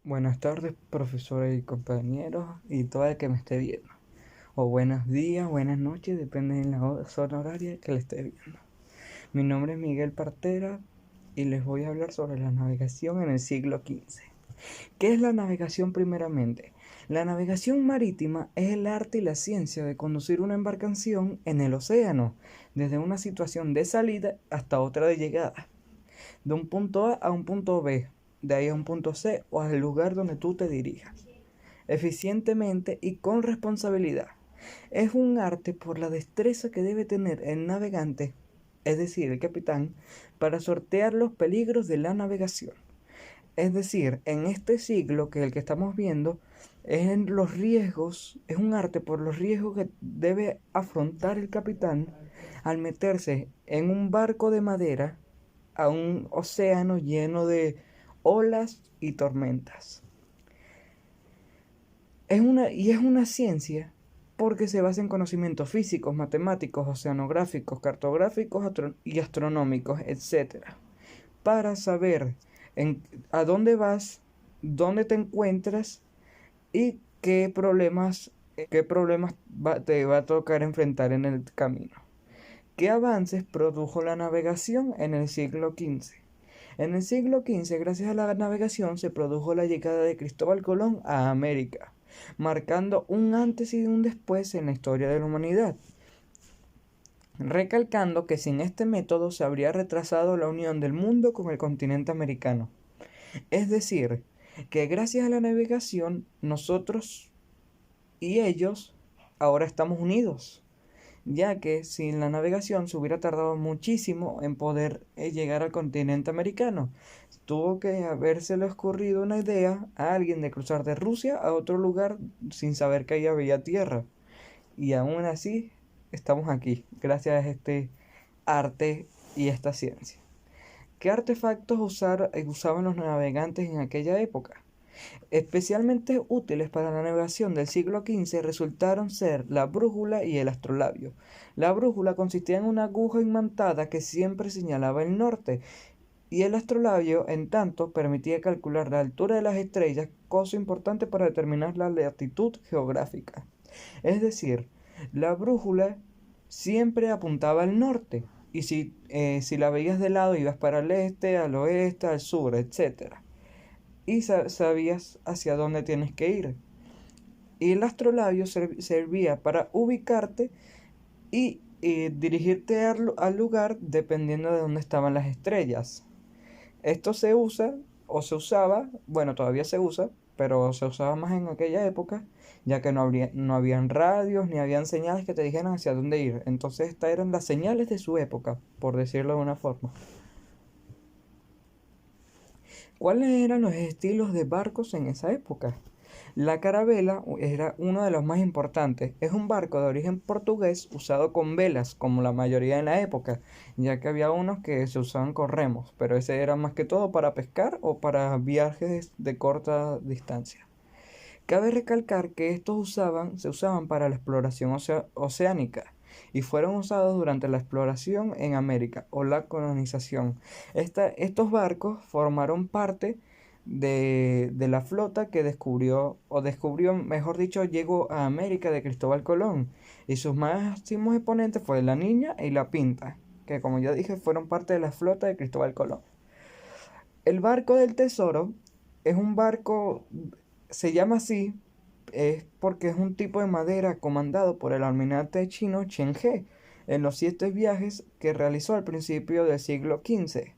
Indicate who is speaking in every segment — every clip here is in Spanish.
Speaker 1: Buenas tardes, profesores y compañeros, y todo el que me esté viendo. O buenos días, buenas noches, depende de la zona horaria que le esté viendo. Mi nombre es Miguel Partera y les voy a hablar sobre la navegación en el siglo XV. ¿Qué es la navegación primeramente? La navegación marítima es el arte y la ciencia de conducir una embarcación en el océano, desde una situación de salida hasta otra de llegada, de un punto A un punto B, de ahí a un punto C o al lugar donde tú te dirijas, eficientemente y con responsabilidad. Es un arte por la destreza que debe tener el navegante, es decir, el capitán, para sortear los peligros de la navegación. Es decir, en este siglo que el que estamos viendo, es en los riesgos, es un arte por los riesgos que debe afrontar el capitán al meterse en un barco de madera a un océano lleno de olas y tormentas. Es una ciencia porque se basa en conocimientos físicos, matemáticos, oceanográficos, cartográficos y astronómicos, etcétera, para saber en, a dónde vas, dónde te encuentras y qué problemas te va a tocar enfrentar en el camino. ¿Qué avances produjo la navegación en el siglo XV? En el siglo XV, gracias a la navegación, se produjo la llegada de Cristóbal Colón a América, marcando un antes y un después en la historia de la humanidad, recalcando que sin este método se habría retrasado la unión del mundo con el continente americano. Es decir, que gracias a la navegación, nosotros y ellos ahora estamos unidos, ya que sin la navegación se hubiera tardado muchísimo en poder llegar al continente americano. Tuvo que habérsele ocurrido una idea a alguien de cruzar de Rusia a otro lugar sin saber que ahí había tierra. Y aún así estamos aquí, gracias a este arte y esta ciencia. ¿Qué artefactos usaban los navegantes en aquella época? Especialmente útiles para la navegación del siglo XV resultaron ser la brújula y el astrolabio. La brújula consistía en una aguja imantada que siempre señalaba el norte, y el astrolabio, en tanto, permitía calcular la altura de las estrellas, cosa importante para determinar la latitud geográfica. Es decir, la brújula siempre apuntaba al norte, y si la veías de lado ibas para el este, al oeste, al sur, etcétera, y sabías hacia dónde tienes que ir. Y el astrolabio servía para ubicarte y dirigirte al lugar dependiendo de dónde estaban las estrellas. Esto se usa o se usaba, bueno, todavía se usa, pero se usaba más en aquella época, ya que no habían radios ni habían señales que te dijeran hacia dónde ir. Entonces estas eran las señales de su época, por decirlo de una forma. ¿Cuáles eran los estilos de barcos en esa época? La carabela era uno de los más importantes. Es un barco de origen portugués usado con velas, como la mayoría en la época, ya que había unos que se usaban con remos, pero ese era más que todo para pescar o para viajes de corta distancia. Cabe recalcar que se usaban para la exploración oceánica y fueron usados durante la exploración en América o la colonización. Estos barcos formaron parte de la flota que descubrió, mejor dicho, llegó a América de Cristóbal Colón. Y sus máximos exponentes fue la Niña y la Pinta, que como ya dije fueron parte de la flota de Cristóbal Colón. El barco del tesoro es un barco, se llama así, es porque es un tipo de madera comandado por el almirante chino Chen He en los 7 viajes que realizó al principio del siglo XV,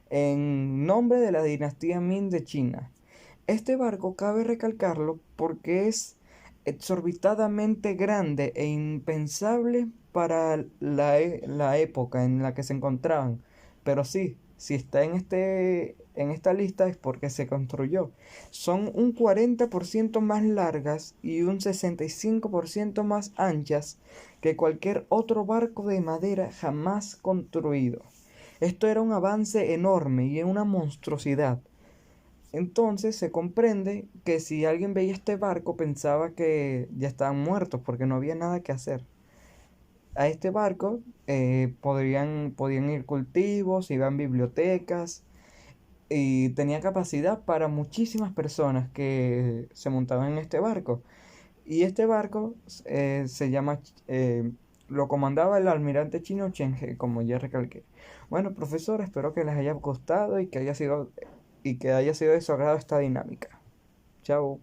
Speaker 1: en nombre de la dinastía Ming de China. Este barco cabe recalcarlo porque es exorbitadamente grande e impensable para la época en la que se encontraban. Pero sí, si está en esta lista es porque se construyó. Son un 40% más largas y un 65% más anchas que cualquier otro barco de madera jamás construido. Esto era un avance enorme y una monstruosidad. Entonces se comprende que si alguien veía este barco pensaba que ya estaban muertos porque no había nada que hacer. A este barco podían ir cultivos, iban bibliotecas y tenía capacidad para muchísimas personas que se montaban en este barco. Y este barco se llama, lo comandaba el almirante chino Chen He, como ya recalqué. Bueno, profesor, espero que les haya gustado y que haya sido de su agrado esta dinámica. Chao.